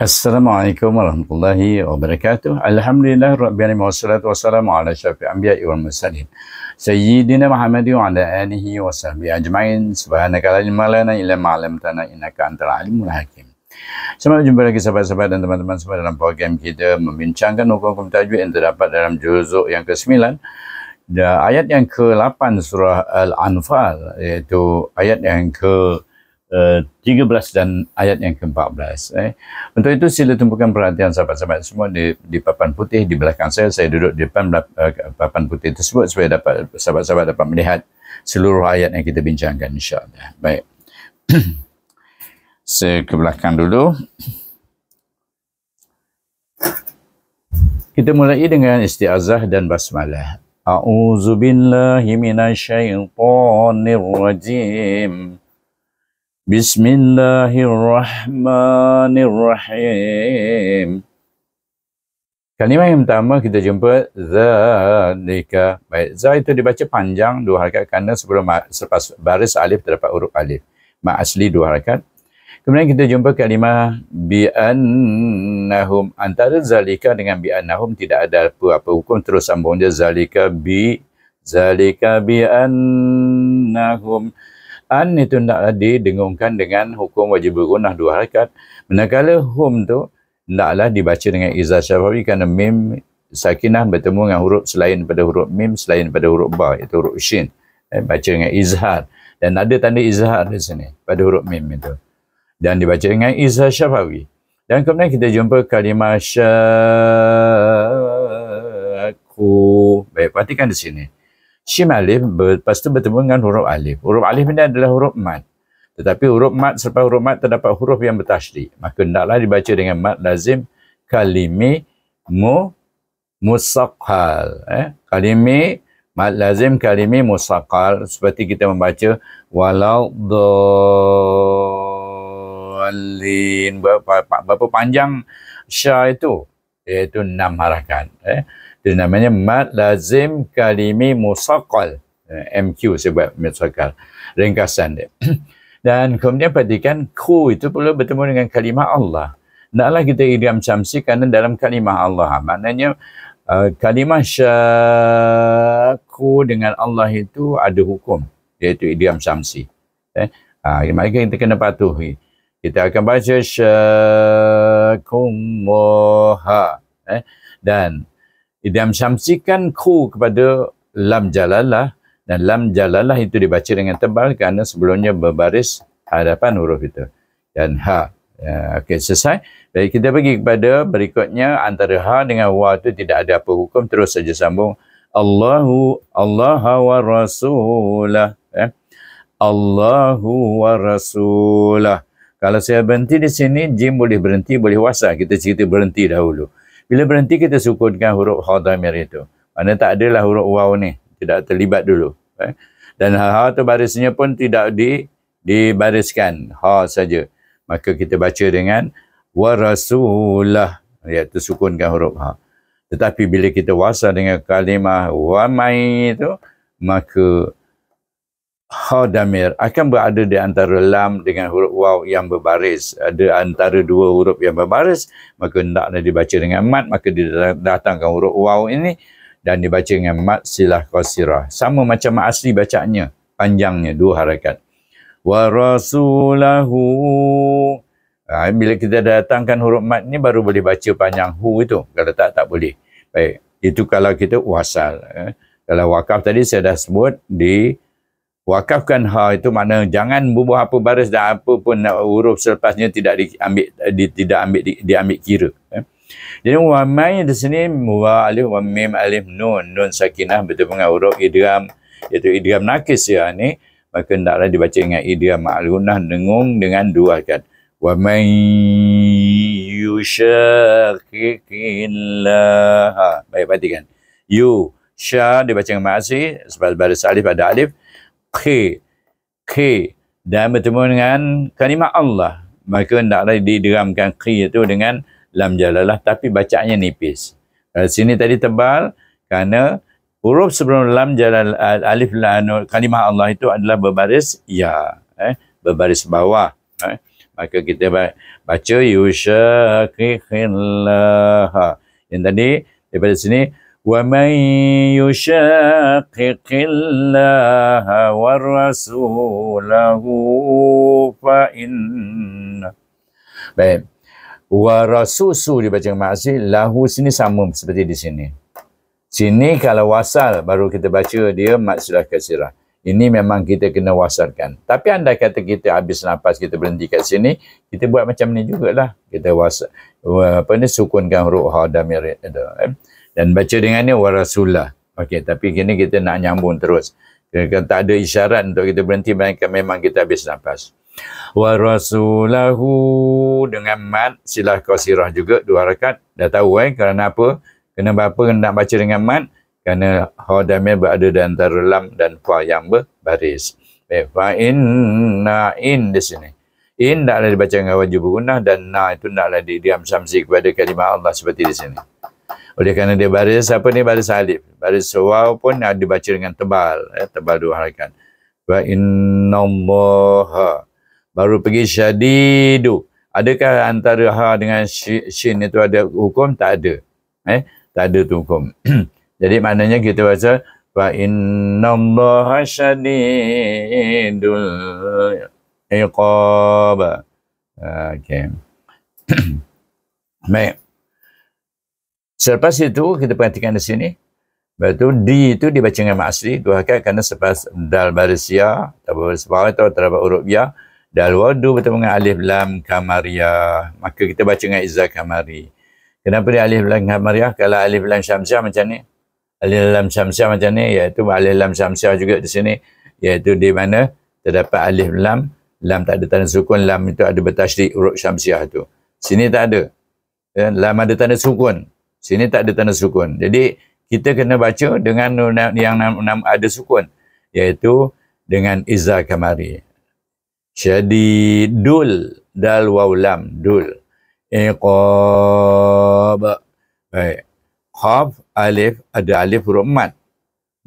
Assalamualaikum warahmatullahi wabarakatuh. Alhamdulillah rabbil alamin wassalatu wassalamu ala asyrafil anbiya'i wal mursalin. Sayyidina Muhammadin wa ala alihi wa sahbihi ajma'in. Subhanaka la ilma lana illa ma 'allamtana innaka antal alimul hakim. Selamat jumpa lagi sahabat-sahabat dan teman-teman semua dalam program kita membincangkan hukum-hukum tajwid yang terdapat dalam juzuk yang ke-9 dan ayat yang ke-8 surah Al-Anfal, iaitu ayat yang ke 13 dan ayat yang ke-14. Untuk itu sila tumpukan perhatian sahabat-sahabat semua di papan putih di belakang saya. Saya duduk di depan papan putih tersebut supaya dapat sahabat-sahabat dapat melihat seluruh ayat yang kita bincangkan, insya-Allah. Baik. Saya ke belakang dulu. Kita mulai dengan isti'azah dan basmalah. A'udzubillahi minasyaitonirrajim. Bismillahirrahmanirrahim. Kalimah yang pertama kita jumpa zalika. Baik, za itu dibaca panjang 2 harakat kerana selepas baris alif terdapat huruf alif. Mat asli 2 harakat. Kemudian kita jumpa kalimah bi'annahum. Antara zalika dengan bi'annahum tidak ada apa-apa hukum, terus sambung dia zalika bi'annahum. An itu hendaklah didengungkan dengan hukum wajib bergunah 2 harakat. Manakala hum tu hendaklah dibaca dengan izhar syafawi kerana mim sakinah bertemu dengan huruf selain pada huruf mim, selain pada huruf ba, iaitu huruf shin. Baca dengan izhar. Dan ada tanda izhar di sini pada huruf mim itu. Dan dibaca dengan izhar syafawi. Dan kemudian kita jumpa kalimah syaku. Baik, perhatikan di sini. Shim alif lepas tu bertemu dengan huruf alif. Huruf alif ini adalah huruf mat. Tetapi huruf mat, selepas huruf mat terdapat huruf yang bertasydid. Maka hendaklah dibaca dengan mat lazim kalimi musaqqal. Kalimi mat lazim kalimi musaqqal, seperti kita membaca walau dhalin. Berapa panjang sya itu? Iaitu 6 harakat. Itu namanya mat lazim kalimi musaqqal. MQ saya buat musaqqal. Ringkasan dia. Dan kemudian perhatikan ku itu perlu bertemu dengan kalimah Allah. Naklah kita idgham syamsi kerana dalam kalimah Allah. Maknanya kalimah syaku dengan Allah itu ada hukum, iaitu idgham syamsi. Maka kita kena patuhi. Kita akan baca syakumoha. Dan idgham syamsi kan ku kepada lam jalalah, dan lam jalalah itu dibaca dengan tebal kerana sebelumnya berbaris hadapan huruf itu. Dan ha. Okey, selesai. Baik, kita pergi kepada berikutnya. Antara ha dengan wa itu tidak ada apa hukum, terus saja sambung. Allah wa rasulah. Allahu wa rasulah. Kalau saya berhenti di sini, jim boleh berhenti, boleh wasal. Kita cerita berhenti dahulu. Bila berhenti kita sukunkan huruf ha dhamir itu. Mana tak adalah huruf waw ni, tidak terlibat dulu. Dan ha tu barisnya pun tidak dibariskan, ha saja. Maka kita baca dengan wa rasulah, iaitu sukunkan huruf ha. Tetapi bila kita wasal dengan kalimah wa mai itu, maka ha damir akan berada di antara lam dengan huruf waw yang berbaris. Ada antara 2 huruf yang berbaris, maka hendaklah dibaca dengan mat. Maka didatangkan huruf waw ini dan dibaca dengan mat silah qasirah. Sama macam mat asli bacaannya, panjangnya 2 harakat. Wa rasulahu. Bila kita datangkan huruf mat ni baru boleh baca panjang hu itu. Kalau tak boleh. Baik, itu kalau kita wasal. Kalau wakaf tadi saya dah sebut, wakafkan ha itu makna jangan bubuh apa baris dan apa pun huruf selepasnya tidak diambil kira. Jadi wa mai di sini wa alif wa mim alif nun sakinah bertemu dengan huruf idgham, iaitu idgham nakis ya ni. Maka hendaklah dibaca dengan idgham ma'lunah dengung dengan 2 harakat. Wa may yushaqiqillah. Baik, perhatikan. Sya dibaca dengan ma'asi sebab baris alif ada alif. K dan bertemu dengan kalimah Allah, maka hendaklah didramkan K itu dengan lam jalalah, tapi bacaannya nipis. Sini tadi tebal kerana huruf sebelum lam jalal alif lam kalimah Allah itu adalah berbaris ya, berbaris bawah. Maka kita baca yushaqiqillah. Yang tadi daripada sini wa may yushaqiqillah war rasulahu fa inna. Baik. Wa rasusu dibaca dengan mat asli, lahu sini sama seperti di sini. Sini kalau wasal baru kita baca dia mat sudah kasirah. Ini memang kita kena wasalkan. Tapi andai kata kita habis nafas, kita berhenti kat sini, kita buat macam ni jugalah. Kita sukunkan huruf ha damir dan baca dengan ni wa rasulullah. Okey, tapi kini kita nak nyambung terus. Kalau tak ada isyarat untuk kita berhenti, memang kita habis nafas. Wa rasulahu dengan mat silah qasirah juga 2 rakaat. Dah tahu kerana apa? Kenapa nak baca dengan mat? Kerana ha damir berada di antara lam dan fa yang berbaris. Fa inna in di sini. In taklah dibaca dengan wajib bergunah dan na itu taklah didiam samsi kepada kalimah Allah seperti di sini. Oleh kerana dia baris apa ni, baris alif. Baris waw pun dibaca dengan tebal, tebal 2 harakat. Fa innallaha. Baru pergi syadidu. Adakah antara ha dengan shin itu ada hukum? Tak ada. Tak ada tu hukum. Jadi maknanya kita baca fa innallaha syadidul iqab. Okey. Baik. Selepas itu kita perhatikan di sini. Lepas tu di itu dibaca dengan mat asli 2 rakaat kerana selepas dal baris ya atau baris bawah atau terdapat huruf ya, dal wadu bertemu dengan alif lam kamariyah, maka kita baca dengan izzah kamari. Kenapa dia alif lam kamariyah? Kalau alif lam syamsiah macam ni. Alif lam syamsiah macam ni, iaitu alif lam syamsiah juga di sini, iaitu di mana terdapat alif lam, lam tak ada tanda sukun, lam itu ada bertasydid huruf syamsiah tu. Sini tak ada. Lam ada tanda sukun. Sini tak ada tanda sukun. Jadi kita kena baca dengan yang ada sukun, iaitu dengan izzah kamari. Syadidul dal waw lam dul iqab. Baik. Qaf alif ada alif huruf mat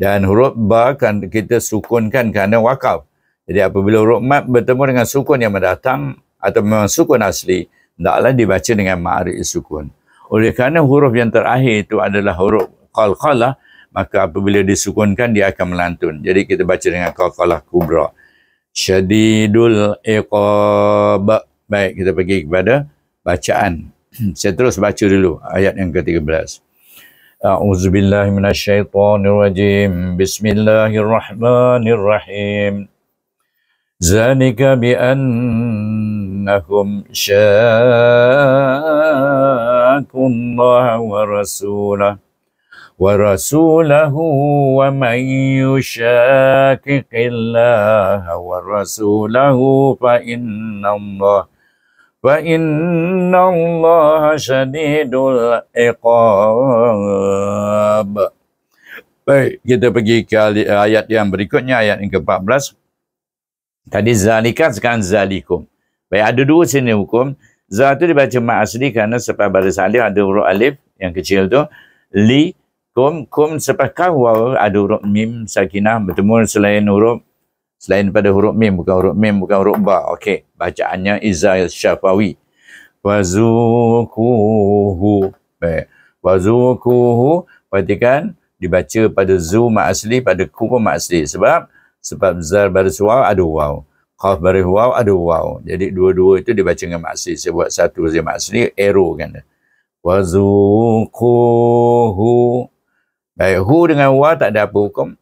dan huruf ba kan kita sukunkan kerana wakaf. Jadi apabila huruf mat bertemu dengan sukun yang mendatang atau memang sukun asli, hendaklah dibaca dengan ma'arif sukun. Oleh kerana huruf yang terakhir itu adalah huruf qalqalah, maka apabila disukunkan dia akan melantun. Jadi kita baca dengan qalqalah kubra. Syadidul iqab. Baik, kita pergi kepada bacaan. Saya terus baca dulu ayat yang ke-13. A'udzubillahi minasyaitonirrajim. Bismillahirrahmanirrahim. Zalika bi'annahum syaakullaha wa rasulahu wa man yushaqiqillaha wa rasulahu fa innallaha syadidul iqab. Baik, kita pergi ke ayat yang berikutnya, ayat yang ke-14. Tadi zalika, sekarang zalikum. Baik, ada 2 sini hukum. Za tu dibaca mat asli kerana selepas baris alif ada huruf alif yang kecil tu. Li, kum selepas kaf waw ada huruf mim sakinah bertemu selain pada huruf mim, bukan huruf ba. Okey, bacaannya Izzah Syafawi. Wazukuhu. Baik. Wazukuhu, perhatikan dibaca pada zu mat asli, pada ku pun mat asli. Sebab zal baris waw ada waw. Qaf baris waw ada waw. Jadi dua-dua itu dibaca dengan mat asli. Saya buat satu saja mat asli, arrow kan. Wazukuhu. Baik, hu dengan wa tak ada apa hukum.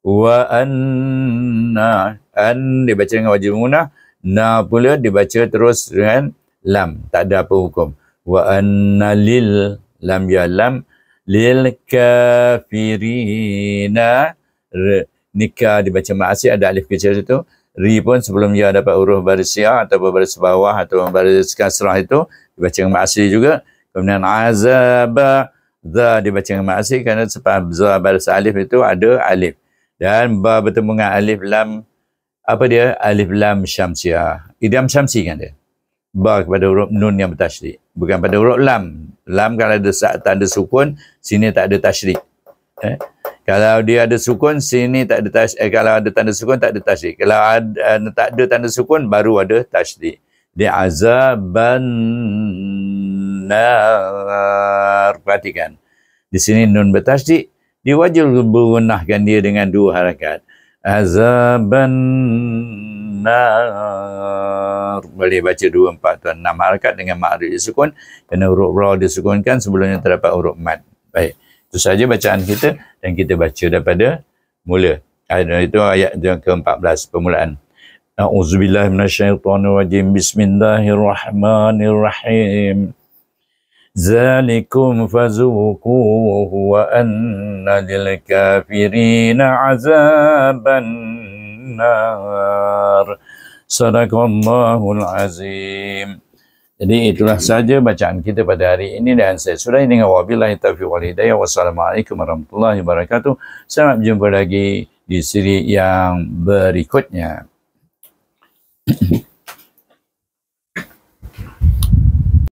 Wa anna, an dibaca dengan wajib mengunah, na pula dibaca terus dengan lam, tak ada apa hukum. Wa anna lil, lam ya lam, lil kafirina, nikah dibaca ma'asih, ada alif kecil itu. Ri pun sebelum ya dapat huruf baris ya atau baris bawah atau baris kasrah itu dibaca dengan ma'asih juga. Kemudian azaba, za dibaca dengan ma'asih kerana sebab za baris alif itu ada alif. Dan ba bertemu dengan alif lam, apa dia? Alif lam syamsiah. Idgham syamsi kan dia. Ba kepada huruf nun yang bertasydid. Bukan pada huruf lam. Lam kalau ada tanda sukun, sini tak ada tasydid. Kalau dia ada sukun, sini tak ada tasydid. Kalau ada tanda sukun, tak ada tasydid. Kalau tak ada tanda sukun, baru ada tasydid. Di azaban nar. Perhatikan. Di sini nun bertasydid, diwajib berunahkan dia dengan 2 harakat. Azaban nar. Boleh baca 2, 4, 6 harakat dengan ma'rif disukun. Kerana huruf ra disukunkan, sebelumnya terdapat huruf mad. Baik. Itu saja bacaan kita dan kita baca daripada mula. Itu ayat yang ke-14 permulaan. A'udzubillahi minasyaitonirrajim. Bismillahirrahmanirrahim. Zalikum fazuquhu wa anna lil kafirina azaban nar. Sadaqallahul azim. Jadi itulah saja bacaan kita pada hari ini dan saya sudahi dengan wabillahi taufiq wal hidayah. Wassalamualaikum warahmatullahi wabarakatuh. Sampai berjumpa lagi di siri yang berikutnya.